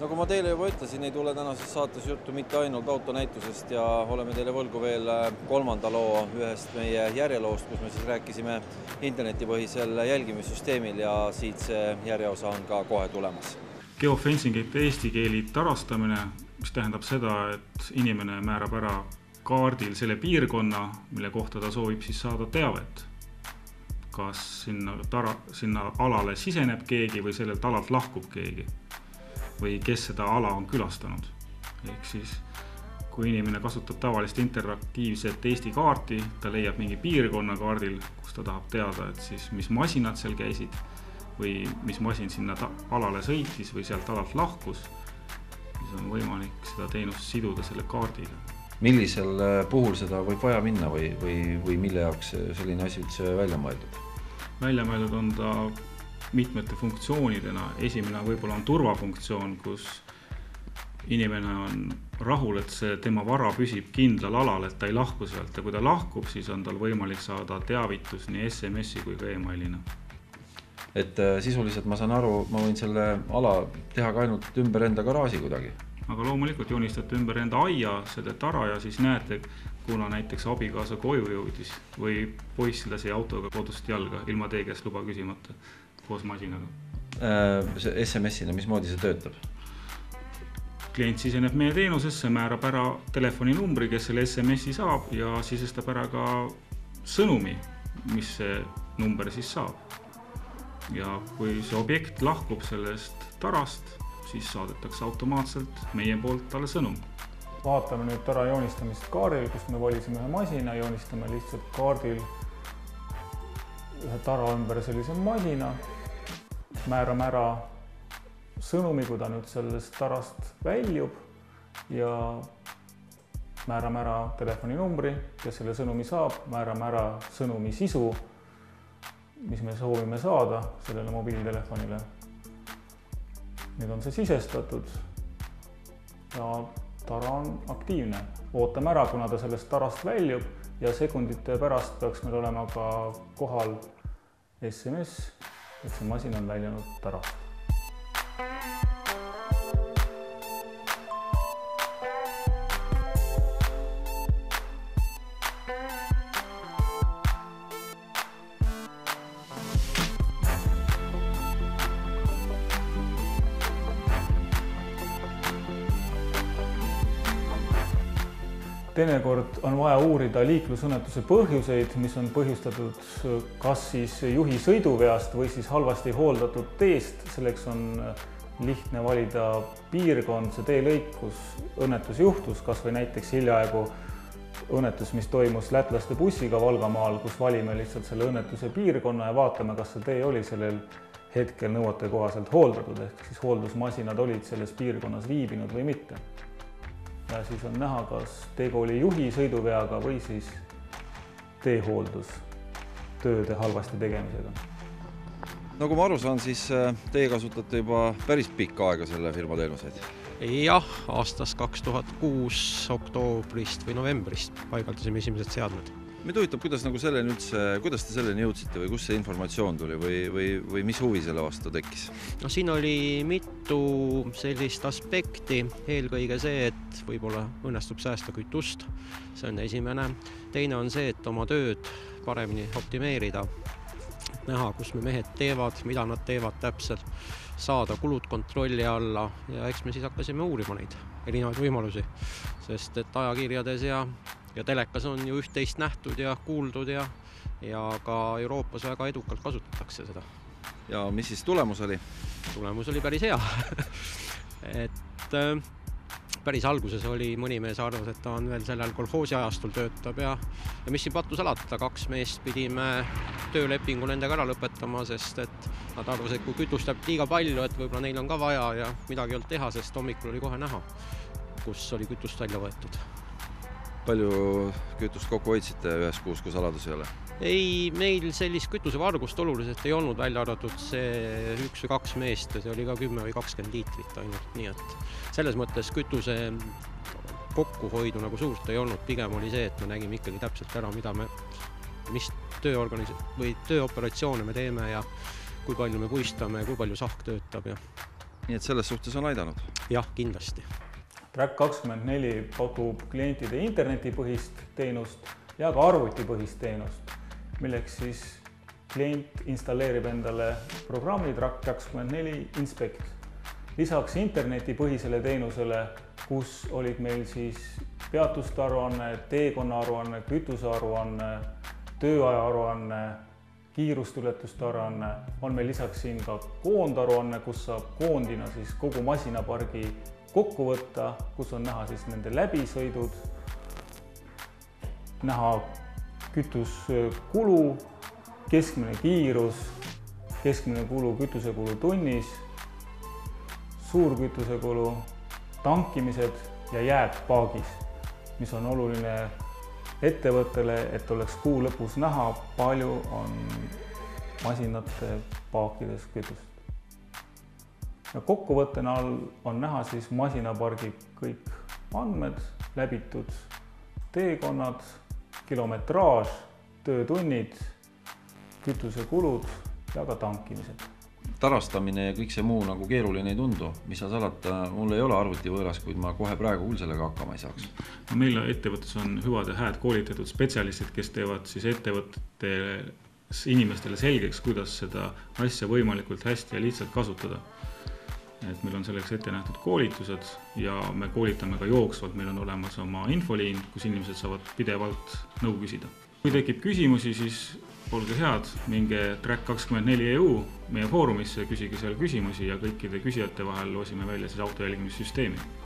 Nagu ma teile juba ütlesin, ei tule tänases saates juttu mitte ainult autonäitusest ja oleme teile võlgu veel kolmanda loo ühest meie järjeloost, kus me siis rääkisime internetipõhisel jälgimissüsteemil ja siit see järjeosa on ka kohe tulemas. Geofencing eesti keeli tarastamine, mis tähendab seda, et inimene määrab ära kaardil selle piirkonna, mille kohta ta soovib siis saada teavet. Kas sinna alale siseneb keegi või sellelt alalt lahkub keegi või kes seda ala on külastanud. Ehk siis, kui inimene kasutab tavalist interaktiivset Eesti kaarti, ta leiab mingi piirkonna kaardil, kus ta tahab teada, et siis mis masinad seal käisid või mis masin sinna alale sõitis või sealt alalt lahkus, siis on võimalik seda teenust siduda selle kaardiga. Millisel puhul seda võib vaja minna või mille jaoks selline asi üldse välja mõeldud? Välja mõeldud on ta mitmete funktsioonidena. Esimene võib-olla on turvafunktsioon, kus inimene on rahul, et see tema vara püsib kindlal alal, et ta ei lahku sealt. Ja kui ta lahkub, siis on tal võimalik saada teavitus nii SMS-i kui ka e-mailina. Et sisuliselt ma saan aru, ma võin selle ala teha ka ainult ümber enda garaaži kuidagi. Aga loomulikult joonistate ümber enda aia, seda tara ja siis näete, kuna näiteks abikaasa koju jõudis või poiss lasi autoga kodust jalga ilma teie käest luba küsimata koos masinaga. SMS-ina, mismoodi see töötab? Klient siseneb meie teenusesse, määrab ära telefoninumbri, kes selle SMS-i saab ja sisestab ära ka sõnumi, mis see number siis saab. Ja kui see objekt lahkub sellest tarast, siis saadetakse automaatselt meie poolt talle sõnum. Vaatame nüüd tara joonistamist kaardil, kus me valisime ühe masina, joonistame lihtsalt kaardil ühe tara ümber sellise masina, määrame ära sõnumi, kui ta nüüd sellest tarast väljub ja määrame ära telefoninumbri, kes selle sõnumi saab, määrame ära sõnumi sisu, mis me soovime saada sellele mobiiltelefonile. Nüüd on see sisestatud ja tara on aktiivne. Ootame ära, kuna ta sellest tarast väljub ja sekundite pärast peaks meil olema ka kohal SMS, et see masin on väljunud tarast. Teinekord on vaja uurida liiklusõnnetuse põhjuseid, mis on põhjustatud kas siis juhi sõiduveast või siis halvasti hooldatud teest. Selleks on lihtne valida piirkond, see teelõik, kus õnnetus juhtus, kas või näiteks hiljaaegu õnnetus, mis toimus lätlaste bussiga Valgamaal, kus valime lihtsalt selle õnnetuse piirkonna ja vaatame, kas see tee oli sellel hetkel nõuete kohaselt hooldatud, ehk siis hooldusmasinad olid selles piirkonnas viibinud või mitte. Ja siis on näha, kas tegu oli juhi sõiduveaga või siis teehooldustööde halvasti tegemisega. Nagu ma aru saan, siis teie kasutate juba päris pikka aega selle firma teenuseid? Jah, aastast 2006 oktoobrist või novembrist paigaldasime esimesed seadmed. Meid huvitab, kuidas te selleni jõudsite või kus see informatsioon tuli või mis huvi selle vastu tekkis? No, siin oli mitu sellist aspekti. Eelkõige see, et võib-olla õnnestub säästa kütust. See on esimene. Teine on see, et oma tööd paremini optimeerida. Näha, kus me mehed teevad, mida nad teevad täpselt, saada kulud kontrolli alla ja eks me siis hakkasime uurima neid erinevaid võimalusi, sest et ajakirjades ja telekas on ju üht-teist nähtud ja kuuldud ja ka Euroopas väga edukalt kasutatakse seda. Ja mis siis tulemus oli? Tulemus oli päris hea. Et päris alguses oli mõni mees arvas, et ta on veel sellel kolhoosi ajastul töötab ja mis siin pattu salata, 2 meest pidime töölepingu nendega ära lõpetama, sest et nad arvas, et kui kütust jääb liiga palju, et võib-olla neil on ka vaja ja midagi ei olnud teha, sest hommikul oli kohe näha, kus oli kütust välja võetud. Palju kütust kokku hoidsite ühes kuus, kui saladus ei ole? Ei, meil sellist kütusevargust oluliselt ei olnud, välja arvatud see 1 või 2 meest ja see oli ka 10 või 20 liitrit ainult. Nii et selles mõttes kütuse kokkuhoidu nagu suurt ei olnud, pigem oli see, et me nägime ikkagi täpselt ära, mis tööoperatsioone me teeme ja kui palju me puistame, kui palju sahk töötab ja Nii et selles suhtes on aidanud. Jah, kindlasti. Track24 pakub klientide internetipõhist teenust ja ka arvutipõhist teenust, milleks siis klient installeerib endale programmi Track24 Inspect. Lisaks internetipõhisele teenusele, kus olid meil siis peatuste aruanne, teekonna aruanne, kütuse aruanne, tööaja aruanne, kiirustületuste aruanne, on meil lisaks siin ka koondaruanne, kus saab koondina siis kogu masinapargi kokku võtta, kus on näha siis nende läbisõidud, näha kütuskulu, keskmine kiirus, keskmine kulu, kütusekulu tunnis, suurkütusekulu, tankimised ja jääd paagis, mis on oluline ettevõttele, et oleks kuu lõpus näha, palju on masinate paakides kütust. Ja kokkuvõttena on näha siis masinapargi kõik andmed, läbitud teekonnad, kilometraaž, töötunnid, kütusekulud ja ka tankimised. Tarastamine ja kõik see muu nagu keeruline ei tundu, mis sa salata, mul ei ole arvuti võõras, kuid ma kohe praegu küll sellega hakkama ei saaks. Meil ettevõttes on hüvad ja hääd koolitatud spetsialistid, kes teevad siis ettevõtte inimestele selgeks, kuidas seda asja võimalikult hästi ja lihtsalt kasutada. Et meil on selleks ette nähtud koolitused ja me koolitame ka jooksvalt, meil on olemas oma infoliin, kus inimesed saavad pidevalt nõu küsida. Kui tekib küsimusi, siis olge head, minge Track24 meie foorumisse, küsige seal küsimusi ja kõikide küsijate vahel loosime välja siis autojälgimissüsteemi.